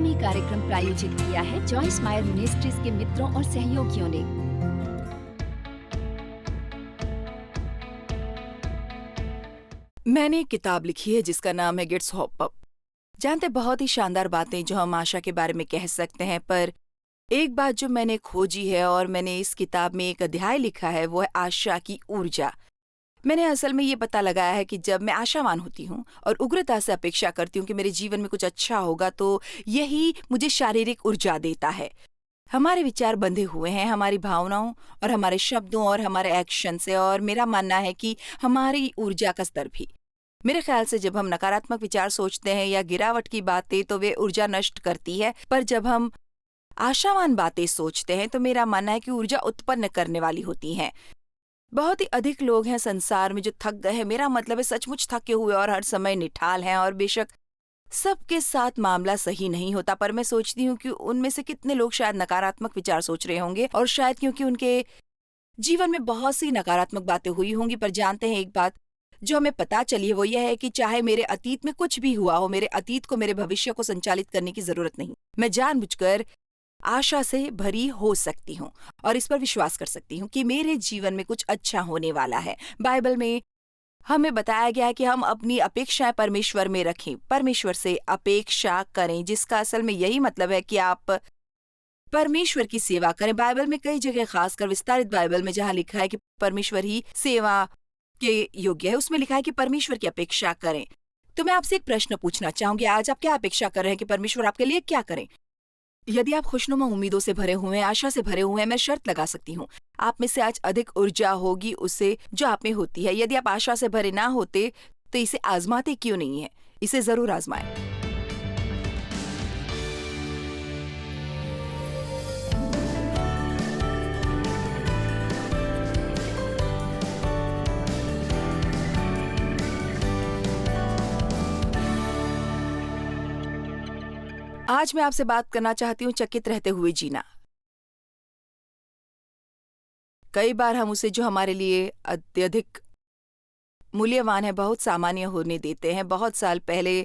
आगामी कार्यक्रम प्रायोजित किया है जॉइस मायर मिनिस्ट्रीज के मित्रों और सहयोगियों ने। मैंने एक किताब लिखी है जिसका नाम है गेट्स होप अप। जानते बहुत ही शानदार बातें जो हम आशा के बारे में कह सकते हैं, पर एक बात जो मैंने खोजी है और मैंने इस किताब में एक अध्याय लिखा है वो है आशा की ऊर्जा। मैंने असल में ये पता लगाया है कि जब मैं आशावान होती हूँ और उग्रता से अपेक्षा करती हूँ कि मेरे जीवन में कुछ अच्छा होगा, तो यही मुझे शारीरिक ऊर्जा देता है। हमारे विचार बंधे हुए हैं हमारी भावनाओं और हमारे शब्दों और हमारे एक्शन से, और मेरा मानना है कि हमारी ऊर्जा का स्तर भी। मेरे ख्याल से जब हम नकारात्मक विचार सोचते हैं या गिरावट की बातें तो वे ऊर्जा नष्ट करती है, पर जब हम आशावान बातें सोचते हैं तो मेरा मानना है कि ऊर्जा उत्पन्न करने वाली होती हैं। बहुत ही अधिक लोग हैं संसार में जो थक गए हैं, मेरा मतलब है सचमुच थके हुए और हर समय निठाल हैं, और बेशक सबके साथ मामला सही नहीं होता, पर मैं सोचती हूँ कि उनमें से कितने लोग शायद नकारात्मक विचार सोच रहे होंगे, और शायद क्योंकि उनके जीवन में बहुत सी नकारात्मक बातें हुई होंगी। पर जानते हैं एक बात जो हमें पता चली है वो यह है कि चाहे मेरे अतीत में कुछ भी हुआ हो, मेरे अतीत को मेरे भविष्य को संचालित करने की जरूरत नहीं। मैं जानबूझकर आशा से भरी हो सकती हूँ और इस पर विश्वास कर सकती हूँ कि मेरे जीवन में कुछ अच्छा होने वाला है। बाइबल में हमें बताया गया है कि हम अपनी अपेक्षाएं परमेश्वर में रखें, परमेश्वर से अपेक्षा करें, जिसका असल में यही मतलब है कि आप परमेश्वर की सेवा करें। बाइबल में कई जगह, खासकर विस्तारित बाइबल में जहाँ लिखा है कि परमेश्वर ही सेवा के योग्य है, उसमें लिखा है कि परमेश्वर की अपेक्षा करें। तो मैं आपसे एक प्रश्न पूछना चाहूंगी, आज आप क्या अपेक्षा कर रहे हैं कि परमेश्वर आपके लिए क्या करें? यदि आप खुशनुमा उम्मीदों से भरे हुए हैं, आशा से भरे हुए हैं, मैं शर्त लगा सकती हूँ आप में से आज अधिक ऊर्जा होगी उससे जो आप में होती है। यदि आप आशा से भरे ना होते तो इसे आजमाते क्यों नहीं है? इसे जरूर आजमाएं। आज मैं आपसे बात करना चाहती हूँ चकित रहते हुए जीना। कई बार हम उसे जो हमारे लिए अत्यधिक मूल्यवान है बहुत सामान्य होने देते हैं। बहुत साल पहले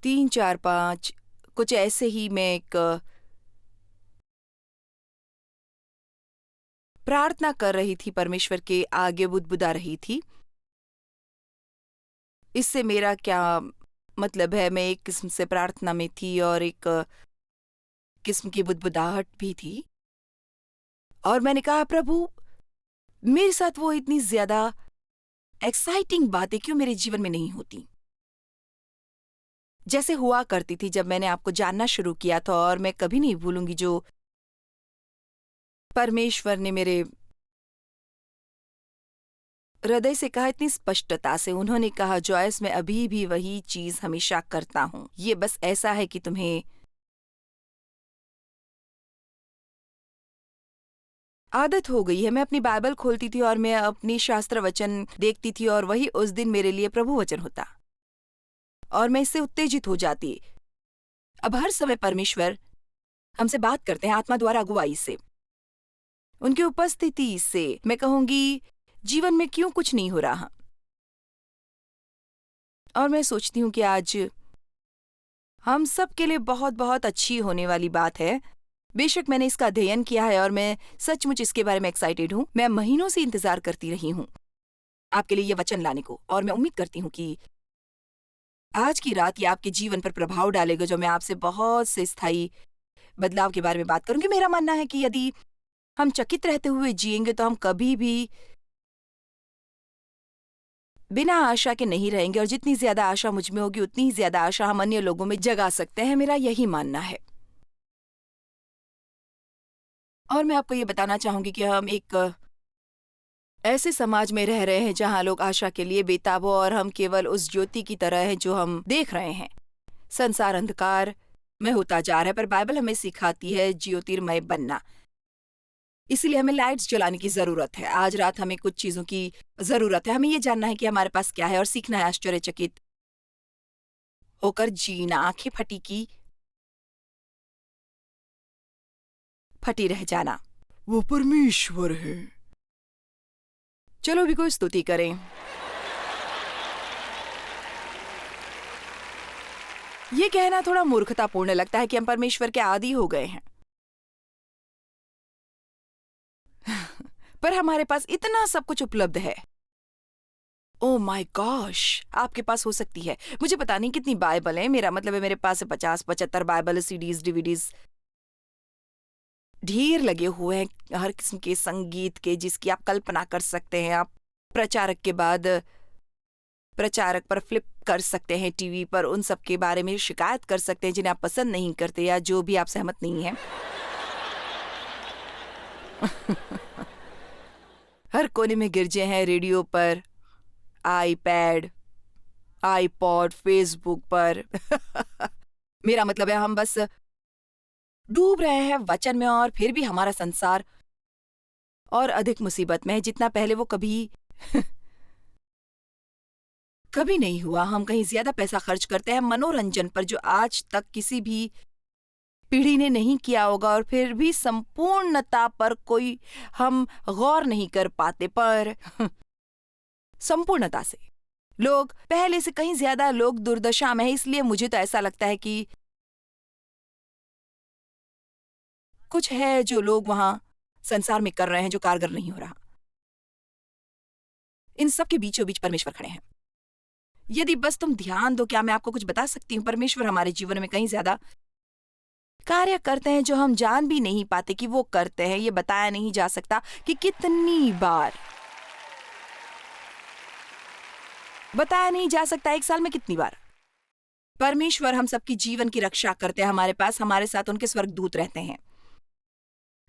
3, 4, 5 कुछ ऐसे ही मैं एक प्रार्थना कर रही थी, परमेश्वर के आगे बुदबुदा रही थी। इससे मेरा क्या मतलब है, मैं एक किस्म से प्रार्थना में थी और एक किस्म की बुदबुदाहट भी थी, और मैंने कहा प्रभु मेरे साथ वो इतनी ज्यादा एक्साइटिंग बातें क्यों मेरे जीवन में नहीं होती जैसे हुआ करती थी जब मैंने आपको जानना शुरू किया था। और मैं कभी नहीं भूलूंगी जो परमेश्वर ने मेरे हृदय से कहा, इतनी स्पष्टता से उन्होंने कहा, जॉयस मैं अभी भी वही चीज हमेशा करता हूं, ये बस ऐसा है कि तुम्हें आदत हो गई है। मैं अपनी बाइबल खोलती थी और मैं अपनी शास्त्र वचन देखती थी और वही उस दिन मेरे लिए प्रभु वचन होता और मैं इससे उत्तेजित हो जाती। अब हर समय परमेश्वर हमसे बात करते हैं आत्मा द्वारा अगुवाई से, उनकी उपस्थिति से। मैं कहूंगी जीवन में क्यों कुछ नहीं हो रहा, और मैं सोचती हूँ कि आज हम सब के लिए बहुत बहुत अच्छी होने वाली बात है। बेशक मैंने इसका अध्ययन किया है और मैं सचमुच इसके बारे में एक्साइटेड हूँ। मैं महीनों से इंतजार करती रही हूँ आपके लिए ये वचन लाने को, और मैं उम्मीद करती हूँ कि आज की रात ये आपके जीवन पर प्रभाव डालेगा, जो मैं आपसे बहुत से स्थायी बदलाव के बारे में बात करूंगी। मेरा मानना है कि यदि हम चकित रहते हुए जिएंगे तो हम कभी भी बिना आशा के नहीं रहेंगे, और जितनी ज्यादा आशा मुझ में होगी उतनी ही ज्यादा आशा हम अन्य लोगों में जगा सकते हैं। मेरा यही मानना है। और मैं आपको ये बताना चाहूंगी कि हम एक ऐसे समाज में रह रहे हैं जहां लोग आशा के लिए बेताब हो, और हम केवल उस ज्योति की तरह हैं जो हम देख रहे हैं। संसार अंधकार में होता जा रहा है, पर बाइबल हमें सिखाती है ज्योतिर्मय बनना। इसीलिए हमें लाइट्स जलाने की जरूरत है। आज रात हमें कुछ चीजों की जरूरत है। हमें ये जानना है कि हमारे पास क्या है और सीखना है आश्चर्यचकित होकर जीना। आंखें फटी की फटी रह जाना, वो परमेश्वर है। चलो भी कोई स्तुति करें। ये कहना थोड़ा मूर्खतापूर्ण लगता है कि हम परमेश्वर के आदी हो गए हैं। पर हमारे पास इतना सब कुछ उपलब्ध है। ओह माय गॉश, आपके पास हो सकती है, मुझे पता नहीं कितनी बाइबल है, मेरा मतलब है मेरे पास 50-75 बाइबल, सीडीज, डीवीडीज ढेर लगे हुए हैं हर किस्म के संगीत के, जिसकी आप कल्पना कर सकते हैं। आप प्रचारक के बाद प्रचारक पर फ्लिप कर सकते हैं, टीवी पर उन सब के बारे में शिकायत कर सकते हैं जिन्हें आप पसंद नहीं करते या जो भी आप सहमत नहीं हैं। हर कोने में गिरजे हैं, रेडियो पर, आईपैड, आईपॉड, फेसबुक पर। मेरा मतलब है हम बस डूब रहे हैं वचन में, और फिर भी हमारा संसार और अधिक मुसीबत में है जितना पहले वो कभी कभी नहीं हुआ। हम कहीं ज्यादा पैसा खर्च करते हैं मनोरंजन पर, जो आज तक किसी भी पीढ़ी ने नहीं किया होगा, और फिर भी संपूर्णता पर कोई हम गौर नहीं कर पाते। पर संपूर्णता से लोग पहले से कहीं ज्यादा लोग दुर्दशा में है। इसलिए मुझे तो ऐसा लगता है कि कुछ है जो लोग वहां संसार में कर रहे हैं जो कारगर नहीं हो रहा। इन सब के बीचों बीच परमेश्वर खड़े हैं। यदि बस तुम ध्यान दो, क्या मैं आपको कुछ बता सकती हूँ, परमेश्वर हमारे जीवन में कहीं ज्यादा कार्य करते हैं जो हम जान भी नहीं पाते कि वो करते हैं। ये बताया नहीं जा सकता कि कितनी बार, बताया नहीं जा सकता एक साल में कितनी बार परमेश्वर हम सबकी जीवन की रक्षा करते हैं। हमारे पास हमारे साथ उनके स्वर्गदूत रहते हैं।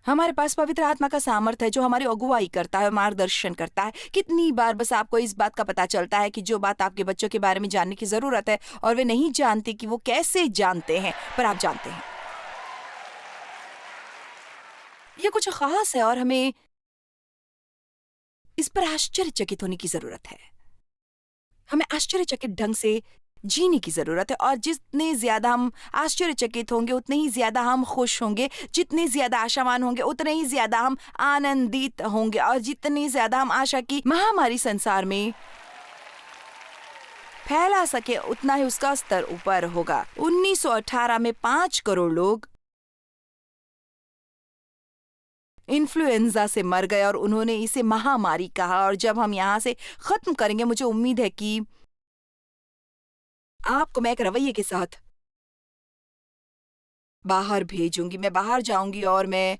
हमारे पास पवित्र आत्मा का सामर्थ है जो हमारी अगुवाई करता है, मार्गदर्शन करता है। कितनी बार बस आपको इस बात का पता चलता है कि जो बात आपके बच्चों के बारे में जानने की जरूरत है और वे नहीं जानते कि वो कैसे जानते हैं, पर आप जानते हैं। ये कुछ खास है और हमें इस पर आश्चर्यचकित होने की जरूरत है। हमें आश्चर्यचकित ढंग से जीने की जरूरत है, और जितने ज्यादा हम आश्चर्यचकित होंगे उतने ही ज्यादा हम खुश होंगे, जितने ज्यादा आशावान होंगे उतने ही ज्यादा हम आनंदित होंगे, और जितनी ज्यादा हम आशा की महामारी संसार में फैला सके उतना ही उसका स्तर ऊपर होगा। 1918 में 5 करोड़ लोग इन्फ्लुएंजा से मर गए और उन्होंने इसे महामारी कहा। और जब हम यहां से खत्म करेंगे, मुझे उम्मीद है कि आपको मैं एक रवैये के साथ बाहर भेजूंगी। मैं बाहर जाऊंगी और मैं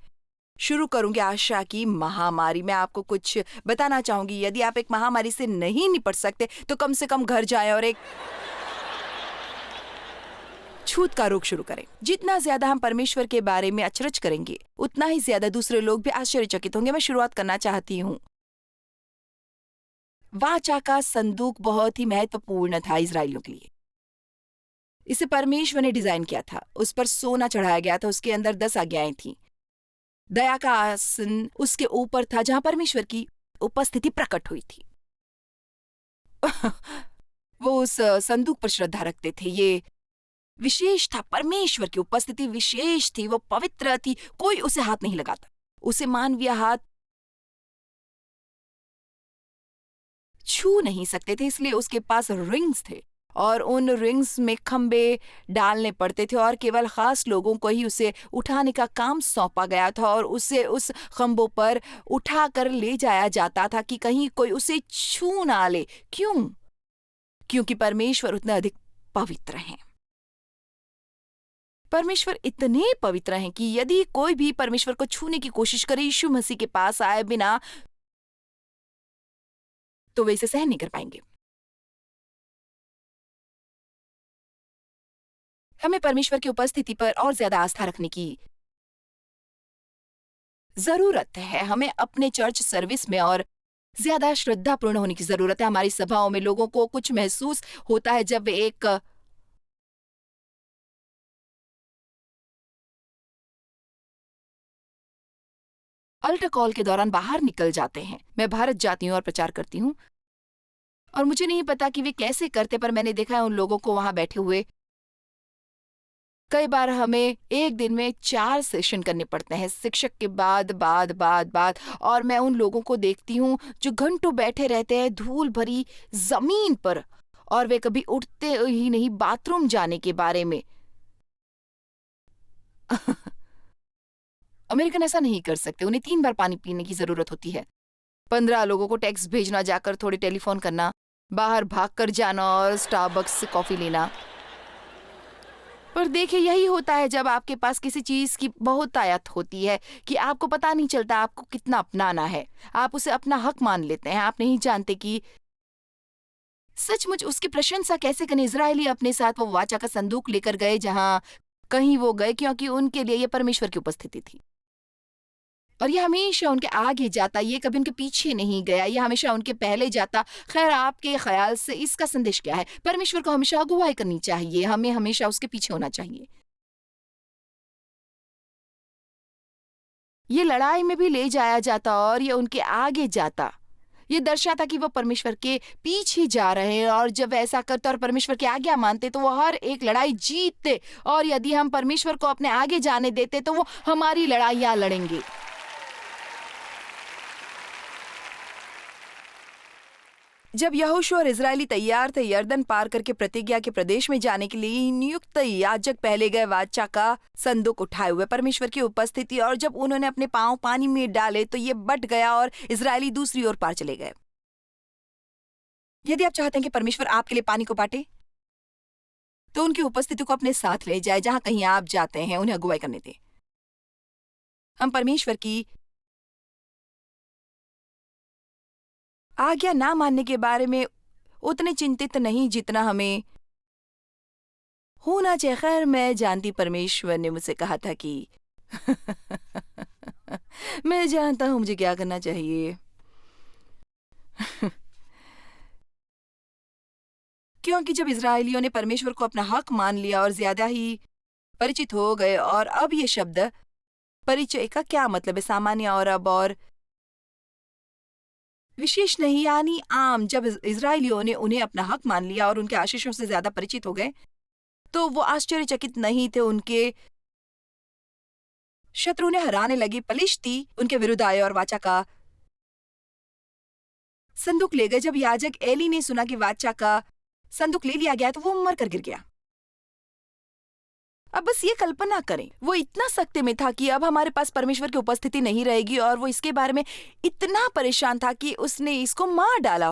शुरू करूंगी आशा की महामारी। मैं आपको कुछ बताना चाहूंगी, यदि आप एक महामारी से नहीं निपट सकते तो कम से कम घर जाएं और एक छूत का रोग शुरू करें। जितना ज्यादा हम परमेश्वर के बारे में अचरज करेंगे उतना ही ज्यादा दूसरे लोग भी आश्चर्यचकित होंगे। मैं शुरुआत करना चाहती हूँ। वाचा का संदूक बहुत ही महत्वपूर्ण था इजरायलियों के लिए। इसे परमेश्वर ने डिजाइन किया था। उस पर सोना चढ़ाया गया था। उसके अंदर 10 आज्ञाएं थी। दया का आसन उसके ऊपर था जहां परमेश्वर की उपस्थिति प्रकट हुई थी। वो उस संदूक पर श्रद्धा रखते थे। ये विशेष था, परमेश्वर की उपस्थिति विशेष थी, वो पवित्र थी, कोई उसे हाथ नहीं लगाता। उसे मानवीय हाथ छू नहीं सकते थे, इसलिए उसके पास रिंग्स थे और उन रिंग्स में खंबे डालने पड़ते थे और केवल खास लोगों को ही उसे उठाने का काम सौंपा गया था और उसे उस खंबों पर उठाकर ले जाया जाता था कि कहीं कोई उसे छू ना ले। क्यों? क्योंकि परमेश्वर उतने अधिक पवित्र हैं। परमेश्वर इतने पवित्र हैं कि यदि कोई भी परमेश्वर को छूने की कोशिश करे, यीशु मसीह के पास आए बिना, तो वे इसे सहन नहीं कर पाएंगे। हमें परमेश्वर की उपस्थिति पर और ज्यादा आस्था रखने की जरूरत है। हमें अपने चर्च सर्विस में और ज्यादा श्रद्धापूर्ण होने की जरूरत है। हमारी सभाओं में लोगों को कुछ महसूस होता है जब वे एक अल्टर कॉल के दौरान बाहर निकल जाते हैं। मैं भारत जाती हूँ और प्रचार करती हूँ और मुझे नहीं पता कि वे कैसे करते, पर मैंने देखा है उन लोगों को वहां बैठे हुए। कई बार हमें एक दिन में 4 सेशन करने पड़ते हैं, शिक्षक के बाद, और मैं उन लोगों को देखती हूँ जो घंटों बैठे रहते हैं धूल भरी जमीन पर और वे कभी उठते ही नहीं बाथरूम जाने के बारे में। अमेरिकन ऐसा नहीं कर सकते, उन्हें 3 बार पानी पीने की जरूरत होती है। 15 लोगों को टेक्स्ट भेजना, जाकर थोड़ी टेलीफोन करना, बाहर भागकर जाना और स्टारबक्स से कॉफी लेना। पर देखिए, यही होता है जब आपके पास किसी चीज की बहुत आयत होती है कि आपको पता नहीं चलता आपको कितना अपनाना है। आप उसे अपना हक मान लेते हैं। आप नहीं जानते कि सचमुच उसकी प्रशंसा कैसे करें। इजरायली अपने साथ वो वाचा का संदूक लेकर गए जहां कहीं वो गए, क्योंकि उनके लिए ये परमेश्वर की उपस्थिति थी। और ये हमेशा उनके आगे जाता, ये कभी उनके पीछे नहीं गया, ये हमेशा उनके पहले जाता। खैर, आपके ख्याल से इसका संदेश क्या है? परमेश्वर को हमेशा अगुवाई करनी चाहिए, हमें हमेशा उसके पीछे होना चाहिए। ये लड़ाई में भी ले जाया जाता और ये उनके आगे जाता। ये दर्शाता कि वो परमेश्वर के पीछे जा रहे हैं, और जब ऐसा करते और परमेश्वर की आज्ञा मानते तो वो हर एक लड़ाई जीतते। और यदि हम परमेश्वर को अपने आगे जाने देते तो वो हमारी लड़ाइयां लड़ेंगे। जब यहोशू और इजरायली तैयार थे यरदन पार करके प्रतिज्ञा के प्रदेश में जाने के लिए, नियुक्त याजक पहले गए वाचा का संदूक उठाए हुए परमेश्वर की उपस्थिति, और जब उन्होंने अपने पांव पानी में डाले तो ये बट गया और इजरायली दूसरी ओर पार चले गए। यदि आप चाहते हैं कि परमेश्वर आपके लिए पानी को बांटे, तो उनकी उपस्थिति को अपने साथ ले जाए। जहां कहीं आप जाते हैं उन्हें अगुवाई करने दें। हम परमेश्वर की आज्ञा ना मानने के बारे में उतने चिंतित नहीं जितना हमें होना चाहिए। खैर, मैं जानती परमेश्वर ने मुझसे कहा था कि मैं जानता हूं मुझे क्या करना चाहिए। क्योंकि जब इजरायलियों ने परमेश्वर को अपना हक मान लिया और ज्यादा ही परिचित हो गए, और अब ये शब्द परिचय का क्या मतलब है? सामान्य और अब और विशेष नहीं, यानी आम। जब इजरायलियों ने उन्हें अपना हक मान लिया और उनके आशीषों से ज्यादा परिचित हो गए, तो वो आश्चर्यचकित नहीं थे। उनके शत्रु ने हराने लगी पलिश्ती उनके विरुद्ध आए और वाचा का संदूक ले गए। जब याजक एली ने सुना कि वाचा का संदूक ले लिया गया तो वो मर कर गिर गया। अब बस ये कल्पना करें, वो इतना सख्ते में था कि अब हमारे पास परमेश्वर की उपस्थिति नहीं रहेगी, और वो इसके बारे में इतना परेशान था कि उसने इसको मार डाला।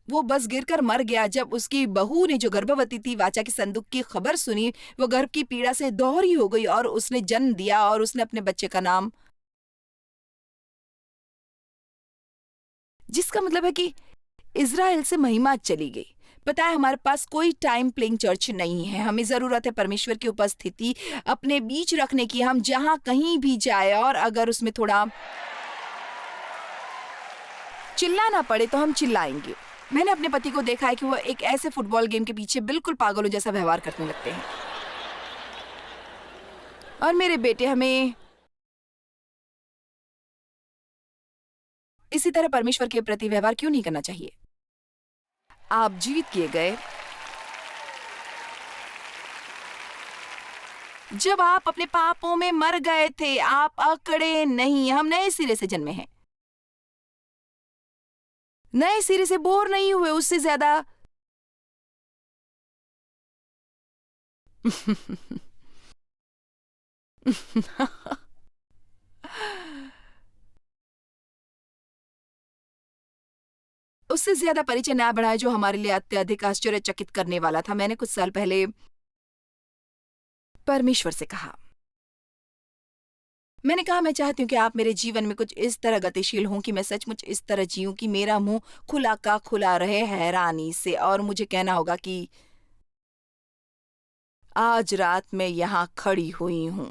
वो बस गिरकर मर गया। जब उसकी बहू ने, जो गर्भवती थी, वाचा के संदूक की खबर सुनी, वो गर्भ की पीड़ा से दोहरी हो गई और उसने जन्म दिया, और उसने अपने बच्चे का नाम, जिसका मतलब है कि इजराइल से महिमा चली गई। पता है, हमारे पास कोई टाइम प्लेइंग चर्च नहीं है। हमें जरूरत है परमेश्वर की उपस्थिति अपने बीच रखने की। हम जहां कहीं भी जाए, और अगर उसमें थोड़ा चिल्लाना पड़े तो हम चिल्लाएंगे। मैंने अपने पति को देखा है कि वो एक ऐसे फुटबॉल गेम के पीछे बिल्कुल पागलों जैसा व्यवहार करने लगते हैं। और मेरे बेटे, हमें इसी तरह परमेश्वर के प्रति व्यवहार क्यों नहीं करना चाहिए? आप जीवित किए गए जब आप अपने पापों में मर गए थे। आप अकड़े नहीं। हम नए सिरे से जन्मे हैं, नए सिरे से बोर नहीं हुए। उससे ज्यादा उससे ज्यादा परिचय ना बढ़ाए जो हमारे लिए अत्यधिक आश्चर्यचकित करने वाला था। मैंने कुछ साल पहले परमेश्वर से कहा, मैंने कहा, मैं चाहती हूँ कि आप मेरे जीवन में कुछ इस तरह गतिशील हों कि मैं सचमुच इस तरह जीऊं कि मेरा मुंह खुला का खुला रहे हैरानी से, और मुझे कहना होगा कि आज रात मैं यहां खड़ी हुई हूं।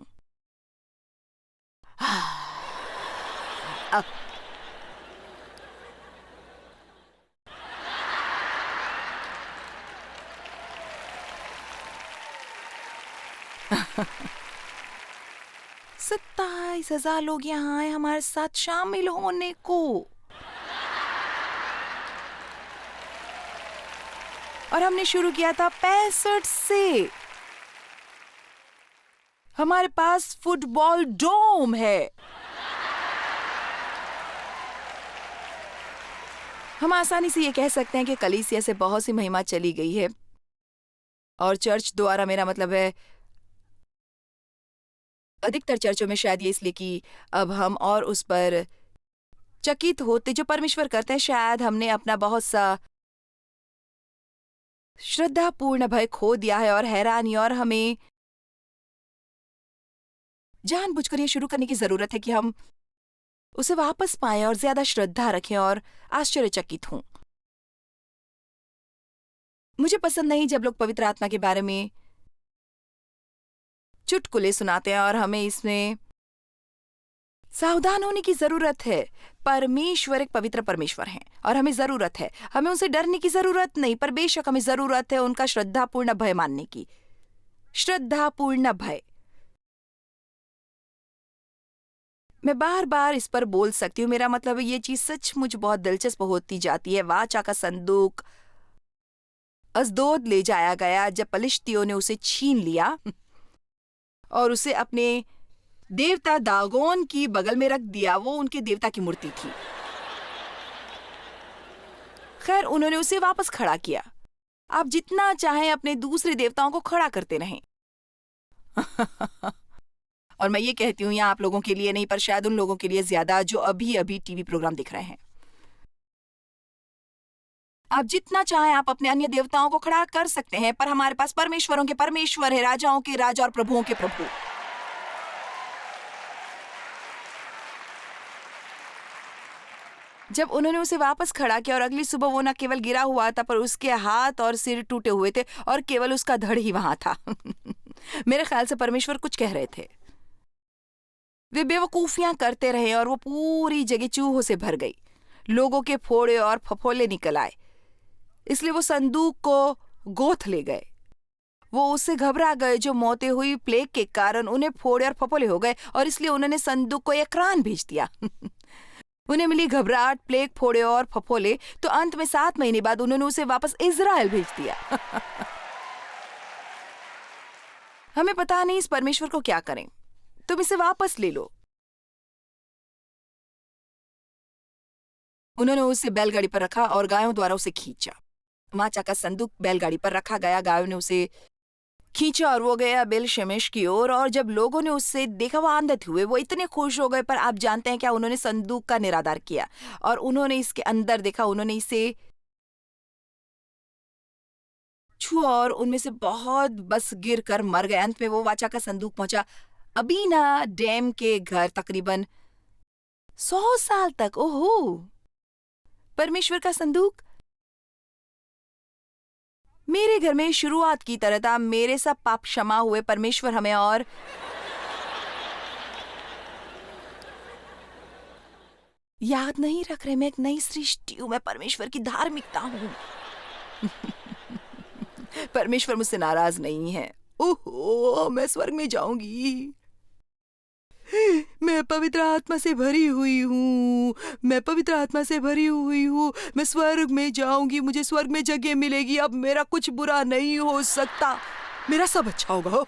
अब सत्ताईस 27,000 लोग यहाँ आए हमारे साथ शामिल होने को, और हमने शुरू किया था 65 से। हमारे पास फुटबॉल डोम है। हम आसानी से ये कह सकते हैं कि कलीसिया से बहुत सी महिमा चली गई है, और चर्च द्वारा मेरा मतलब है अधिकतर चर्चों में, शायद ये इसलिए कि अब हम और उस पर चकित होते जो परमेश्वर करते हैं, शायद हमने अपना बहुत सा श्रद्धापूर्ण भय खो दिया है और हैरानी, और हमें जानबूझकर ये शुरू करने की जरूरत है कि हम उसे वापस पाएं और ज्यादा श्रद्धा रखें और आश्चर्यचकित हों। मुझे पसंद नहीं जब लोग पवित्र आत्मा के बारे में चुटकुले सुनाते हैं, और हमें इसमें सावधान होने की जरूरत है। परमेश्वर एक पवित्र परमेश्वर हैं और हमें जरूरत है, हमें उनसे डरने की जरूरत नहीं, पर बेशक हमें जरूरत है उनका श्रद्धापूर्ण भय मानने की। श्रद्धापूर्ण भय, मैं बार बार इस पर बोल सकती हूँ, मेरा मतलब है ये चीज सचमुच बहुत दिलचस्प होती जाती है। वाचा का संदूक अजदोद ले जाया गया जब पलिश्तियों ने उसे छीन लिया और उसे अपने देवता दागोन की बगल में रख दिया। वो उनके देवता की मूर्ति थी। खैर, उन्होंने उसे वापस खड़ा किया। आप जितना चाहें अपने दूसरे देवताओं को खड़ा करते रहें। और मैं ये कहती हूँ, यहाँ आप लोगों के लिए नहीं, पर शायद उन लोगों के लिए ज्यादा जो अभी अभी टीवी प्रोग्राम देख रहे हैं। आप जितना चाहें आप अपने अन्य देवताओं को खड़ा कर सकते हैं, पर हमारे पास परमेश्वरों के परमेश्वर है, राजाओं के राजा और प्रभुओं के प्रभु। जब उन्होंने उसे वापस खड़ा किया और अगली सुबह वो न केवल गिरा हुआ था, पर उसके हाथ और सिर टूटे हुए थे और केवल उसका धड़ ही वहां था। मेरे ख्याल से परमेश्वर कुछ कह रहे थे। वे बेवकूफियां करते रहे और वो पूरी जगह चूहों से भर गई। लोगों के फोड़े और फफोले निकल आए, इसलिए वो संदूक को गोथ ले गए। वो उससे घबरा गए जो मौतें हुई प्लेग के कारण उन्हें फोड़े और फफोले हो गए, और इसलिए उन्होंने संदूक को एकरान भेज दिया। उन्हें मिली घबराहट, प्लेग, फोड़े और फफोले, तो अंत में 7 महीने बाद उन्होंने उसे वापस इजराइल भेज दिया। हमें पता नहीं इस परमेश्वर को क्या करें। तुम इसे वापस ले लो। उन्होंने उसे बैलगाड़ी पर रखा और गायों द्वारा उसे खींचा। वाचा का संदूक बैलगाड़ी पर रखा गया, गायों ने उसे खींचा और वो गया बेल शेमेश की ओर। और जब लोगों ने उससे देखा, वो आनंदित हुए, वो इतने खुश हो गए। पर आप जानते हैं क्या, उन्होंने संदूक का निरादर किया और उन्होंने इसके अंदर देखा, उन्होंने इसे छुआ और उनमें से बहुत बस गिर कर मर गए। अंत में वो वाचा का संदूक पहुंचा अबीना डैम के घर तकरीबन 100 साल तक। ओहो, परमेश्वर का संदूक मेरे घर में शुरुआत की तरह था। मेरे सब पाप क्षमा हुए। परमेश्वर हमें और याद नहीं रख रहे। मैं एक नई सृष्टि हूं, मैं परमेश्वर की धार्मिकता हूं। परमेश्वर मुझसे नाराज नहीं है। ओहो, मैं स्वर्ग में जाऊंगी। मैं पवित्र आत्मा से भरी हुई हूँ, मैं पवित्र आत्मा से भरी हुई हूँ। मैं स्वर्ग में जाऊंगी, मुझे स्वर्ग में जगह मिलेगी। अब मेरा कुछ बुरा नहीं हो सकता, मेरा सब अच्छा होगा।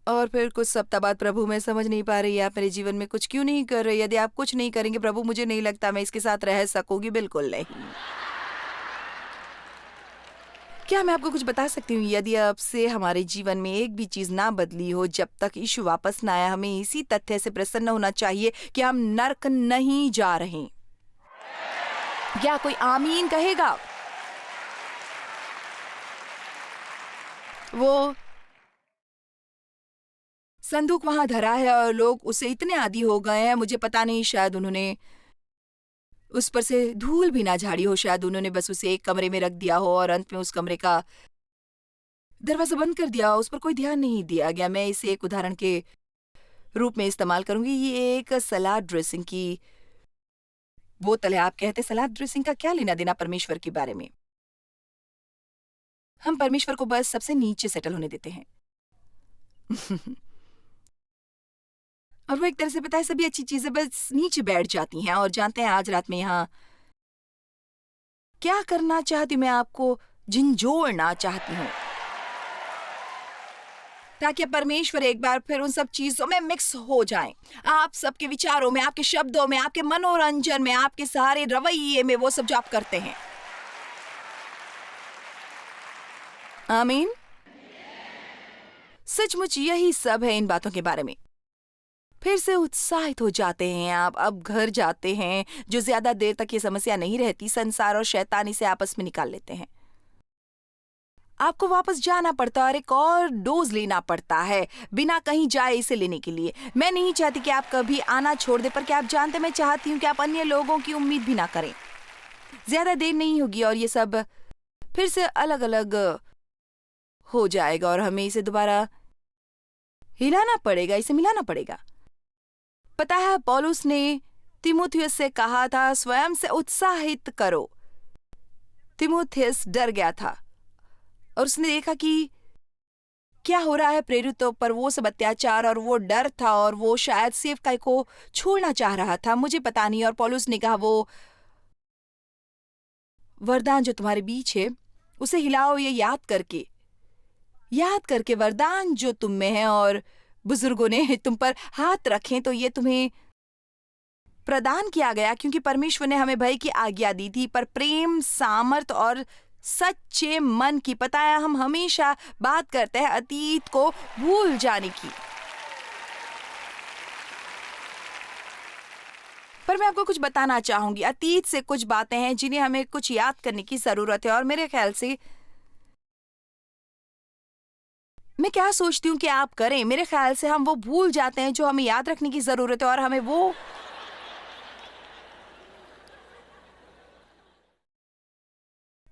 और फिर कुछ सप्ताह बाद प्रभु, मैं समझ नहीं पा रही आप मेरे जीवन में कुछ क्यों नहीं कर रहे। यदि आप कुछ नहीं करेंगे प्रभु, मुझे नहीं लगता मैं इसके साथ रह सकूंगी। बिल्कुल नहीं। क्या मैं आपको कुछ बता सकती हूँ? यदि अब से हमारे जीवन में एक भी चीज ना बदली हो जब तक यीशु वापस ना आया, हमें इसी तथ्य से प्रसन्न होना चाहिए कि हम नरक नहीं जा रहे। क्या कोई आमीन कहेगा? वो संदूक वहां धरा है और लोग उसे इतने आदी हो गए हैं, मुझे पता नहीं, शायद उन्होंने उस पर से धूल भी ना झाड़ी हो। शायद उन्होंने बस उसे एक कमरे में रख दिया हो और अंत में उस कमरे का दरवाजा बंद कर दिया। उस पर कोई ध्यान नहीं दिया गया। मैं इसे एक उदाहरण के रूप में इस्तेमाल करूंगी। ये एक सलाद ड्रेसिंग की बोतल है। आप कहते सलाद ड्रेसिंग का क्या लेना देना परमेश्वर के बारे में? हम परमेश्वर को बस सबसे नीचे सेटल होने देते हैं। और वो एक तरह से पता है, सभी अच्छी चीजें बस नीचे बैठ जाती हैं। और जानते हैं आज रात में यहाँ क्या करना चाहती हूँ? मैं आपको झंझोड़ना चाहती हूँ। ताकि परमेश्वर एक बार फिर उन सब चीजों में मिक्स हो जाएं। आप सबके विचारों में, आपके शब्दों में, आपके मनोरंजन में, आपके सारे रवैये में, वो सब जो आप करते हैं। आमीन। सचमुच यही सब है इन बातों के बारे में। फिर से उत्साहित हो जाते हैं आप। अब घर जाते हैं, जो ज्यादा देर तक ये समस्या नहीं रहती, संसार और शैतान इसे आपस में निकाल लेते हैं। आपको वापस जाना पड़ता है और एक और डोज लेना पड़ता है बिना कहीं जाए इसे लेने के लिए। मैं नहीं चाहती कि आप कभी आना छोड़ दें, पर क्या आप जानते हैं, मैं चाहती हूँ कि आप अन्य लोगों की उम्मीद भी ना करें। ज्यादा देर नहीं होगी और ये सब फिर से अलग अलग हो जाएगा और हमें इसे दोबारा हिलाना पड़ेगा, इसे मिलाना पड़ेगा। पता है, पौलुस ने तीमुथियुस से कहा था, स्वयं से उत्साहित करो। तीमुथियुस डर गया था और उसने देखा कि क्या हो रहा है प्रेरितों पर, वो सब अत्याचार और वो डर था और वो शायद सेवकाई को छोड़ना चाह रहा था, मुझे पता नहीं। और पौलुस ने कहा, वो वरदान जो तुम्हारे बीच है उसे हिलाओ, ये याद करके वरदान जो तुम में है और बुजुर्गों ने तुम पर हाथ रखें तो ये तुम्हें प्रदान किया गया, क्योंकि परमेश्वर ने हमें भय की आज्ञा दी थी, पर प्रेम, सामर्थ और सच्चे मन की। पता है, हम हमेशा बात करते हैं अतीत को भूल जाने की, पर मैं आपको कुछ बताना चाहूंगी। अतीत से कुछ बातें हैं जिन्हें हमें कुछ याद करने की जरूरत है। और मेरे ख्याल से मैं क्या सोचती हूँ कि आप करें, मेरे ख्याल से हम वो भूल जाते हैं जो हमें याद रखने की जरूरत है, और हमें वो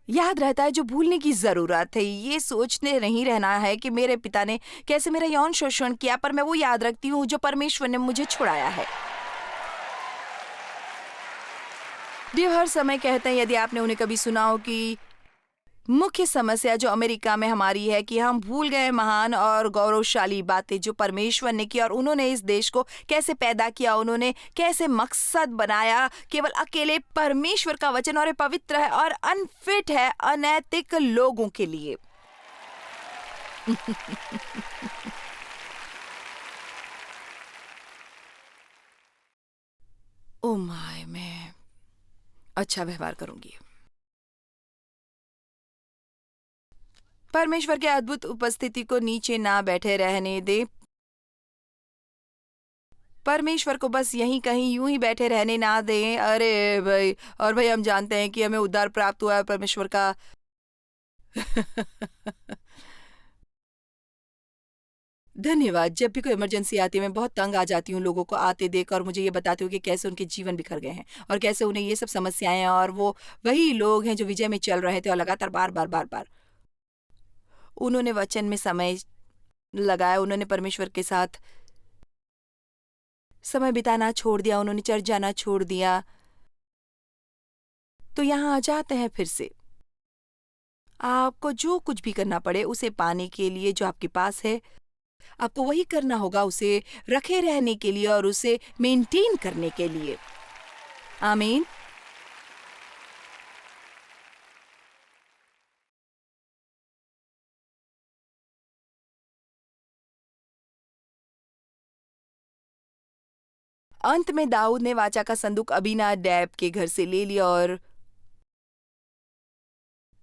याद रहता है जो भूलने की जरूरत है। ये सोचने नहीं रहना है कि मेरे पिता ने कैसे मेरा यौन शोषण किया, पर मैं वो याद रखती हूँ जो परमेश्वर ने मुझे छुड़ाया है। देव हर समय कहते हैं, यदि आपने उन्हें कभी सुना हो, कि मुख्य समस्या जो अमेरिका में हमारी है कि हम भूल गए महान और गौरवशाली बातें जो परमेश्वर ने की, और उन्होंने इस देश को कैसे पैदा किया, उन्होंने कैसे मकसद बनाया। केवल अकेले परमेश्वर का वचन, और ये पवित्र है और अनफिट है अनैतिक लोगों के लिए। ओ माय, मैं अच्छा व्यवहार करूंगी। परमेश्वर के अद्भुत उपस्थिति को नीचे ना बैठे रहने दे। परमेश्वर को बस यहीं कहीं यूं ही बैठे रहने ना दें। अरे भाई, और भाई हम जानते हैं कि हमें उद्धार प्राप्त हुआ है परमेश्वर का। धन्यवाद। जब भी कोई इमरजेंसी आती है, मैं बहुत तंग आ जाती हूँ लोगों को आते देख, और मुझे ये बताती हूँ कि कैसे उनके जीवन बिखर गए हैं और कैसे उन्हें ये सब समस्याएं हैं, और वो वही लोग हैं जो विजय में चल रहे थे और लगातार बार बार बार बार उन्होंने वचन में समय लगाया, उन्होंने परमेश्वर के साथ समय बिताना छोड़ दिया, उन्होंने चर्च जाना छोड़ दिया। तो यहाँ आ जाते हैं फिर से। आपको जो कुछ भी करना पड़े उसे पाने के लिए जो आपके पास है, आपको वही करना होगा, उसे रखे रहने के लिए और उसे मेंटेन करने के लिए। आमीन। अंत में दाऊद ने वाचा का संदूक अबीनादाब के घर से ले लिया और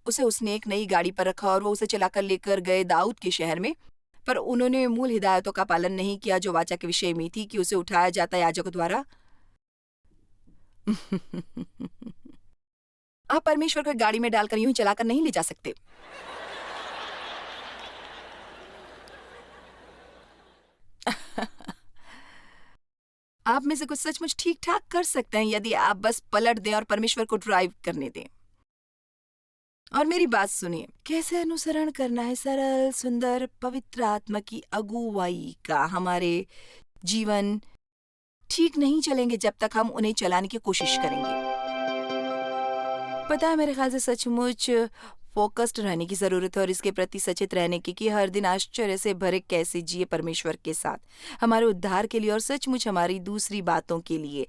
उसे उसने एक नई गाड़ी पर रखा और वो उसे चलाकर लेकर गए दाऊद के शहर में। पर उन्होंने मूल हिदायतों का पालन नहीं किया जो वाचा के विषय में थी, कि उसे उठाया जाता याजकों द्वारा। आप परमेश्वर को एक गाड़ी में डालकर यूं ही चलाकर नहीं ले जा सकते। आप में से कुछ सचमुच ठीक ठाक कर सकते हैं यदि आप बस पलट दें और परमेश्वर को ड्राइव करने दें। और मेरी बात सुनिए, कैसे अनुसरण करना है सरल, सुंदर, पवित्र आत्मा की अगुवाई का। हमारे जीवन ठीक नहीं चलेंगे जब तक हम उन्हें चलाने की कोशिश करेंगे। पता है, मेरे ख्याल से सचमुच फोकस्ड रहने की जरूरत है और इसके प्रति सचेत रहने की कि हर दिन आश्चर्य से भरे कैसे जिए परमेश्वर के साथ, हमारे उद्धार के लिए और सचमुच हमारी दूसरी बातों के लिए।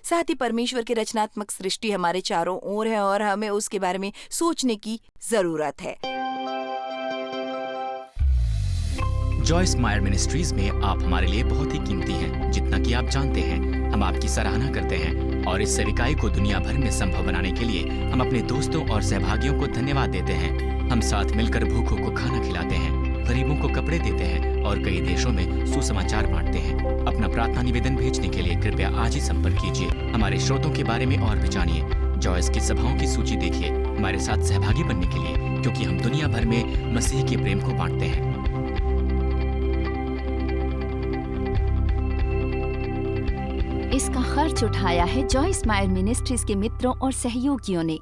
साथ ही परमेश्वर की रचनात्मक सृष्टि हमारे चारों ओर है और हमें उसके बारे में सोचने की जरूरत है। जॉयस मायर मिनिस्ट्रीज में आप हमारे लिए बहुत ही कीमती हैं, जितना कि आप जानते हैं। हम आपकी सराहना करते हैं और इस सेविकाई को दुनिया भर में संभव बनाने के लिए हम अपने दोस्तों और सहभागियों को धन्यवाद देते हैं। हम साथ मिलकर भूखों को खाना खिलाते हैं, गरीबों को कपड़े देते हैं और कई देशों में सुसमाचार बांटते हैं। अपना प्रार्थना निवेदन भेजने के लिए कृपया आज ही संपर्क कीजिए। हमारे स्रोतों के बारे में और भी जानिए। जॉयस की सभाओं की सूची देखिए हमारे साथ सहभागी बनने के लिए, क्योंकि हम दुनिया भर में मसीह के प्रेम को बांटते हैं। इसका खर्च उठाया है जॉयस मायर मिनिस्ट्रीज के मित्रों और सहयोगियों ने।